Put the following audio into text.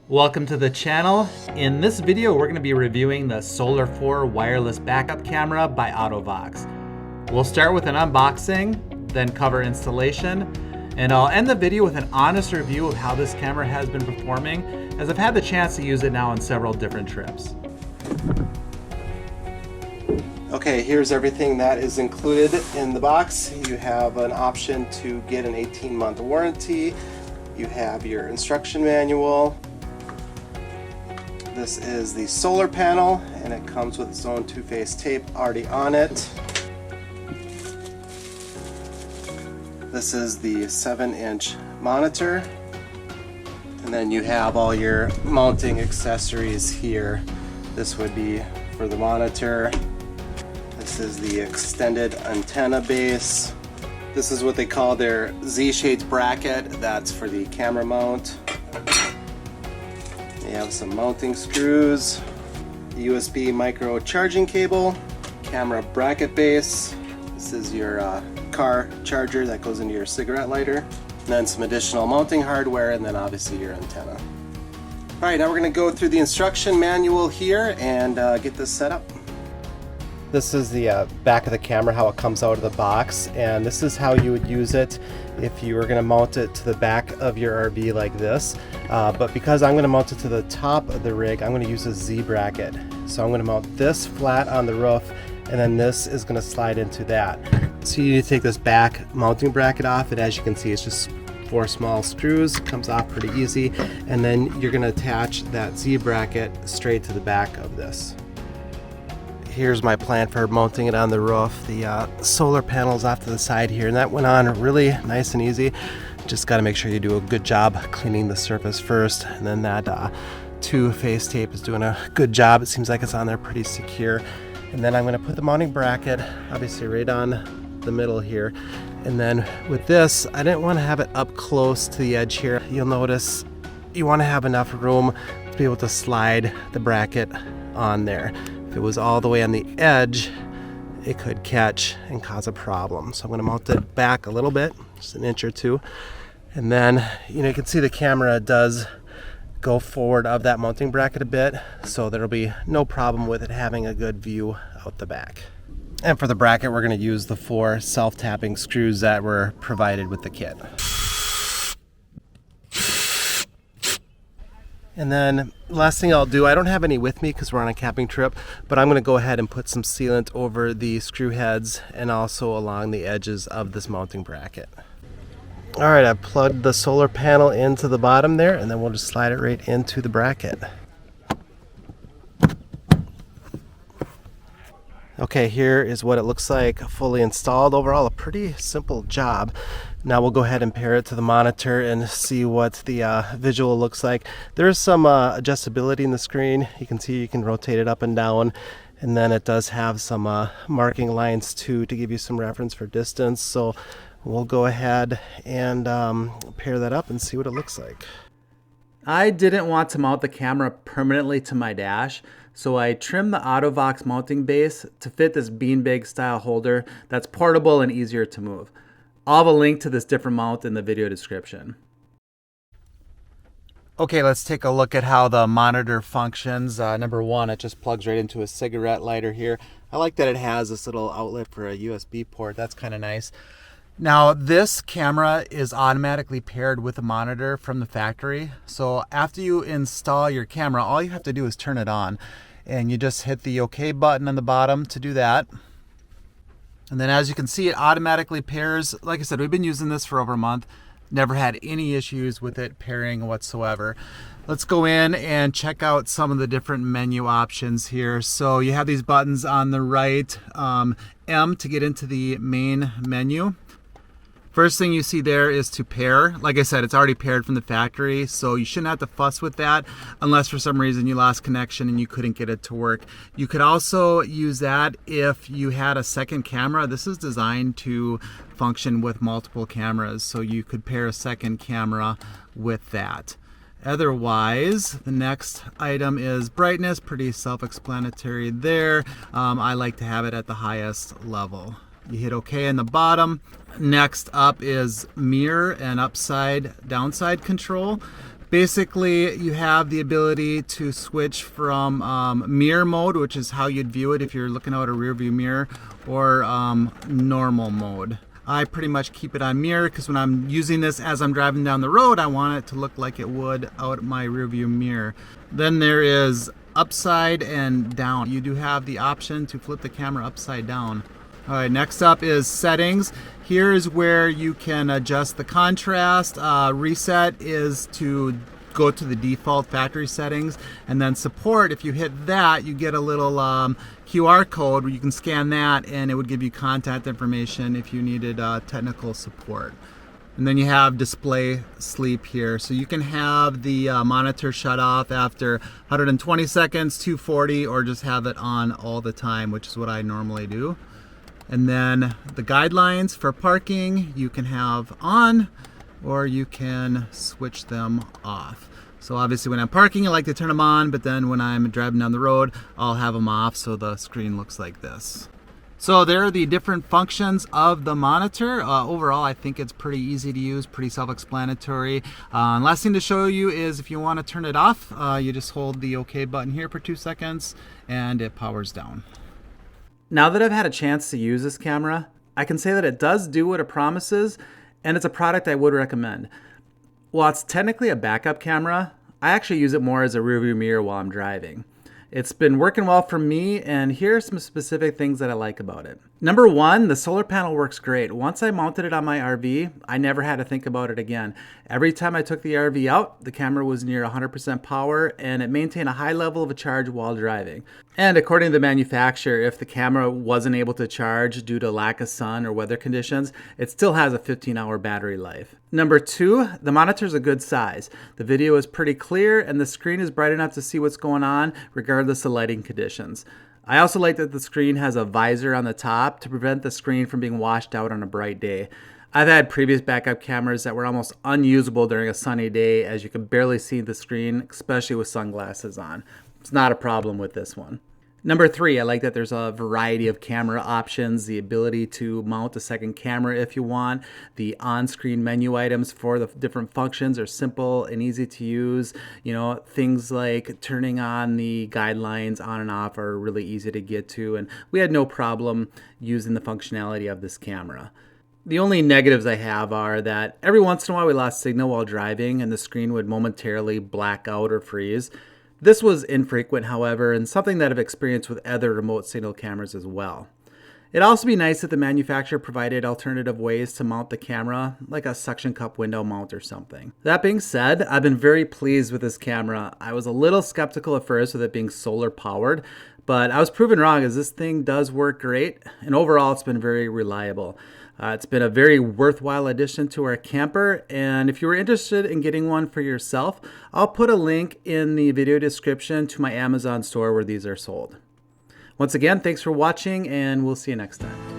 Welcome to the channel. In this video, we're going to be reviewing the Solar 4 wireless backup camera by Auto-Vox. We'll start with an unboxing, then cover installation, and I'll end the video with an honest review of how this camera has been performing, as I've had the chance to use it now on several different trips. Okay, here's everything that is included in the box. You have an option to get an 18-month warranty. You have your instruction manual. This is the solar panel, and it comes with its own two-phase tape already on it. This is the 7-inch monitor, and then you have all your mounting accessories here. This would be for the monitor. This is the extended antenna base. This is what they call their Z-shaped bracket. That's for the camera mount. You have some mounting screws, the USB micro charging cable, camera bracket base. This is your car charger that goes into your cigarette lighter. And then some additional mounting hardware, and then obviously your antenna. Alright, now we're going to go through the instruction manual here and get this set up. This is the back of the camera, how it comes out of the box, and this is how you would use it if you were going to mount it to the back of your RV like this. But because I'm going to mount it to the top of the rig, I'm going to use a Z bracket. So I'm going to mount this flat on the roof, and then this is going to slide into that. So you need to take this back mounting bracket off, and as you can see, it's just 4 small screws. It comes off pretty easy, and then you're going to attach that Z bracket straight to the back of this. Here's my plan for mounting it on the roof. The solar panel's off to the side here, and that went on really nice and easy. Just got to make sure you do a good job cleaning the surface first, and then that two-phase tape is doing a good job. It seems like it's on there pretty secure. And then I'm going to put the mounting bracket obviously right on the middle here. And then with this, I didn't want to have it up close to the edge here. You'll notice you want to have enough room to be able to slide the bracket on there. If it was all the way on the edge, it could catch and cause a problem. So I'm going to mount it back a little bit, just an inch or two. And then, you can see the camera does go forward of that mounting bracket a bit, so there'll be no problem with it having a good view out the back. And for the bracket, we're going to use the 4 self-tapping screws that were provided with the kit. And then last thing I'll do, I don't have any with me because we're on a camping trip, but I'm going to go ahead and put some sealant over the screw heads and also along the edges of this mounting bracket. Alright, I've plugged the solar panel into the bottom there, and then we'll just slide it right into the bracket. Okay, here is what it looks like fully installed. Overall, a pretty simple job. Now we'll go ahead and pair it to the monitor and see what the visual looks like. There's some adjustability in the screen. You can see you can rotate it up and down, and then it does have some marking lines too to give you some reference for distance. So we'll go ahead and pair that up and see what it looks like. I didn't want to mount the camera permanently to my dash, so I trimmed the Auto-Vox mounting base to fit this beanbag style holder that's portable and easier to move. I'll have a link to this different mount in the video description. Okay, let's take a look at how the monitor functions. Number one, it just plugs right into a cigarette lighter here. I like that it has this little outlet for a USB port. That's kind of nice. Now, this camera is automatically paired with a monitor from the factory. So after you install your camera, all you have to do is turn it on. And you just hit the OK button on the bottom to do that. And then as you can see, it automatically pairs. Like I said, we've been using this for over a month. Never had any issues with it pairing whatsoever. Let's go in and check out some of the different menu options here. So you have these buttons on the right, M to get into the main menu. First thing you see there is to pair. Like I said, it's already paired from the factory, so you shouldn't have to fuss with that unless for some reason you lost connection and you couldn't get it to work. You could also use that if you had a second camera. This is designed to function with multiple cameras, so you could pair a second camera with that. Otherwise, the next item is brightness, pretty self-explanatory there. I like to have it at the highest level. You hit OK in the bottom. Next up is mirror and upside downside control. Basically, you have the ability to switch from mirror mode, which is how you'd view it if you're looking out a rear view mirror, or normal mode. I pretty much keep it on mirror because when I'm using this as I'm driving down the road, I want it to look like it would out my rear view mirror. Then there is upside and down. You do have the option to flip the camera upside down. All right, next up is settings. Here is where you can adjust the contrast. Reset is to go to the default factory settings, and then support, if you hit that, you get a little QR code where you can scan that and it would give you contact information if you needed technical support. And then you have display sleep here. So you can have the monitor shut off after 120 seconds, 240, or just have it on all the time, which is what I normally do. And then the guidelines for parking you can have on, or you can switch them off. So obviously when I'm parking I like to turn them on, but then when I'm driving down the road I'll have them off so the screen looks like this. So there are the different functions of the monitor. Overall I think it's pretty easy to use, pretty self-explanatory. Last thing to show you is if you want to turn it off, you just hold the OK button here for 2 seconds and it powers down. Now that I've had a chance to use this camera, I can say that it does do what it promises, and it's a product I would recommend. While it's technically a backup camera, I actually use it more as a rearview mirror while I'm driving. It's been working well for me, and here are some specific things that I like about it. Number one, the solar panel works great. Once I mounted it on my RV, I never had to think about it again. Every time I took the RV out, the camera was near 100% power, and it maintained a high level of a charge while driving. And according to the manufacturer, if the camera wasn't able to charge due to lack of sun or weather conditions, it still has a 15-hour battery life. Number two, the monitor's a good size. The video is pretty clear, and the screen is bright enough to see what's going on, regardless of lighting conditions. I also like that the screen has a visor on the top to prevent the screen from being washed out on a bright day. I've had previous backup cameras that were almost unusable during a sunny day, as you can barely see the screen, especially with sunglasses on. It's not a problem with this one. Number three, I like that there's a variety of camera options, the ability to mount a second camera if you want. The on-screen menu items for the different functions are simple and easy to use. You know, things like turning on the guidelines on and off are really easy to get to, and we had no problem using the functionality of this camera. The only negatives I have are that every once in a while we lost signal while driving and the screen would momentarily black out or freeze. This was infrequent, however, and something that I've experienced with other remote signal cameras as well. It'd also be nice if the manufacturer provided alternative ways to mount the camera, like a suction cup window mount or something. That being said, I've been very pleased with this camera. I was a little skeptical at first with it being solar powered, but I was proven wrong as this thing does work great, and overall it's been very reliable. It's been a very worthwhile addition to our camper, and if you were interested in getting one for yourself, I'll put a link in the video description to my Amazon store where these are sold. Once again, thanks for watching, and we'll see you next time.